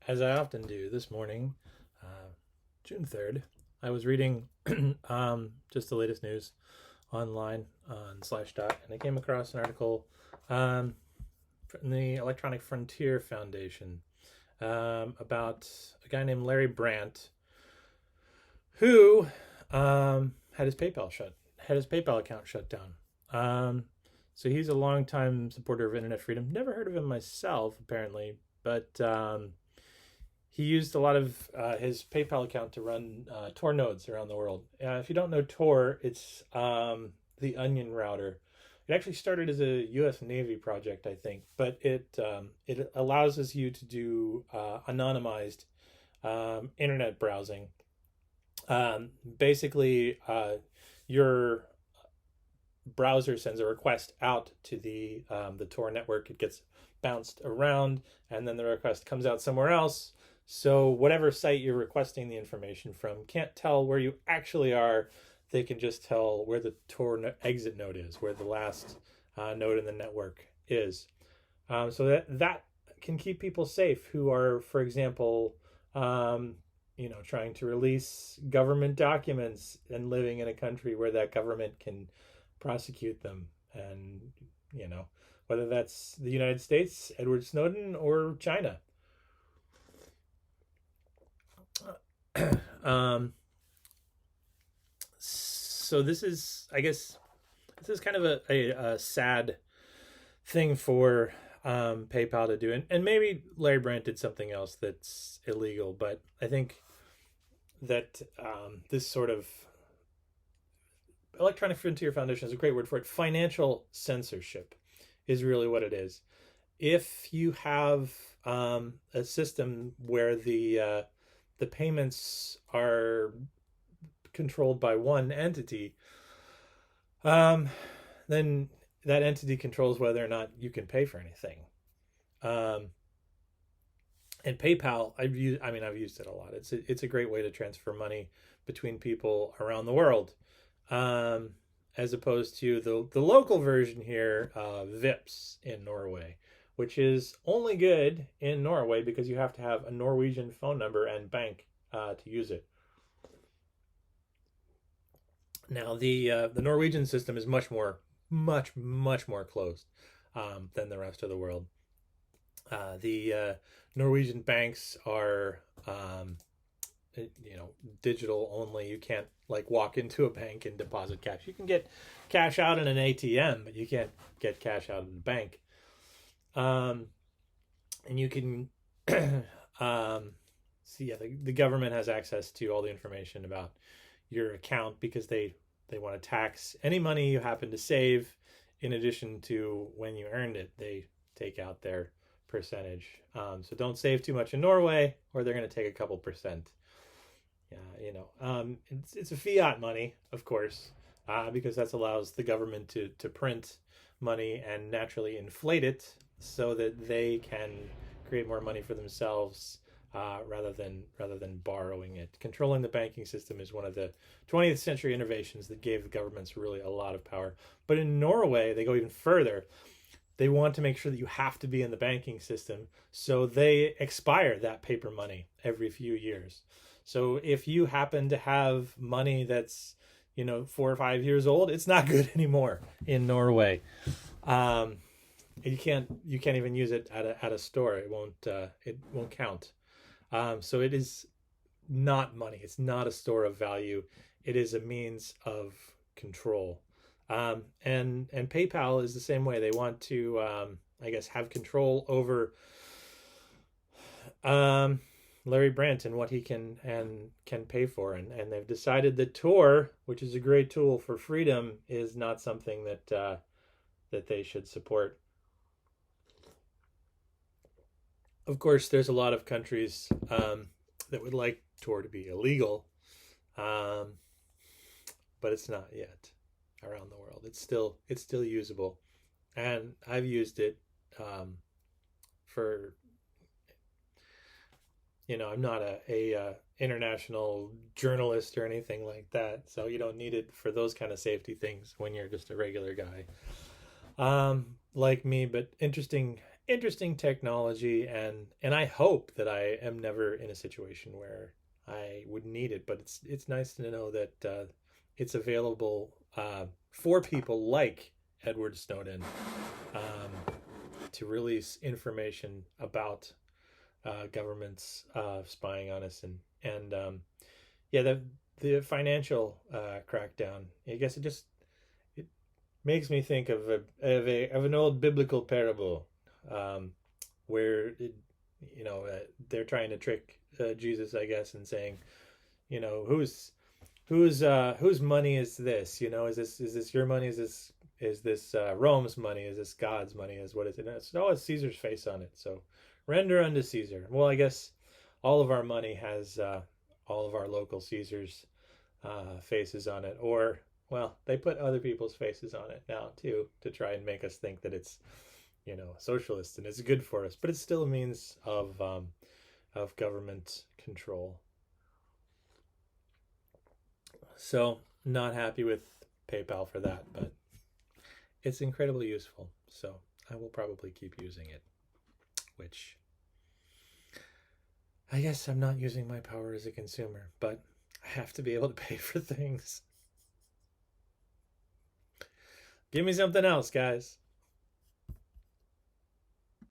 As I often do this morning, uh, June 3rd, I was reading just the latest news online on Slashdot, and I came across an article um, from the Electronic Frontier Foundation about a guy named Larry Brandt who had his PayPal account shut down. So he's a longtime supporter of internet freedom. Never heard of him myself, apparently, but he used a lot of his PayPal account to run Tor nodes around the world. If you don't know Tor, it's the Onion router. It actually started as a U.S. Navy project, I think, but it allows you to do anonymized internet browsing. Basically, your browser sends a request out to the Tor network. It gets bounced around, and then the request comes out somewhere else. So whatever site you're requesting the information from can't tell where you actually are. They can just tell where the Tor exit node is, where the last node in the network is. So that can keep people safe who are, for example, trying to release government documents and living in a country where that government can prosecute them. And, whether that's the United States, Edward Snowden, or China. So this is kind of a sad thing for PayPal to do, and maybe Larry Brandt did something else that's illegal, but I think that this sort of Electronic Frontier Foundation is a great word for it. Financial censorship is really what it is. If you have a system where the payments are controlled by one entity, then that entity controls whether or not you can pay for anything. And PayPal, I've used it a lot. It's a great way to transfer money between people around the world, as opposed to the local version here, Vips in Norway, which is only good in Norway because you have to have a Norwegian phone number and bank to use it. Now the Norwegian system is much more closed than the rest of the world. The Norwegian banks are digital only. You can't walk into a bank and deposit cash. You can get cash out in an ATM, but you can't get cash out in a bank. And you can the government has access to all the information about your account because they want to tax any money you happen to save. In addition to when you earned it, they take out their percentage. So don't save too much in Norway, or they're going to take a couple percent. It's a fiat money, of course, because that allows the government to print money and naturally inflate it so that they can create more money for themselves, rather than borrowing it. Controlling the banking system is one of the 20th century innovations that gave the governments really a lot of power. But in Norway, they go even further. They want to make sure that you have to be in the banking system, so they expire that paper money every few years. So if you happen to have money that's 4 or 5 years old, it's not good anymore in Norway. You can't even use it at a store. It won't count. So it is not money. It's not a store of value. It is a means of control. And PayPal is the same way. They want to, have control over Larry Brandt and what he can pay for. And they've decided that Tor, which is a great tool for freedom, is not something that they should support. Of course, there's a lot of countries that would like Tor to be illegal, but it's not yet around the world. It's still usable, and I've used it for. I'm not a international journalist or anything like that, so you don't need it for those kind of safety things when you're just a regular guy like me. But interesting interesting technology, and I hope that I am never in a situation where I would need it. But it's nice to know that it's available for people like Edward Snowden um, to release information about governments spying on us, and yeah, the financial crackdown. I guess it makes me think of an old biblical parable, um, where they're trying to trick Jesus, I guess, and saying, whose money is this? Is this your money? Is this Rome's money? Is this God's money? Is what is it? It's Caesar's face on it. So render unto Caesar. Well, I guess all of our money has all of our local Caesars faces on it, or well, they put other people's faces on it now too to try and make us think that it's socialist and it's good for us, but it's still a means of government control. So not happy with PayPal for that, but it's incredibly useful. So I will probably keep using it, which I guess I'm not using my power as a consumer, but I have to be able to pay for things. Give me something else, guys.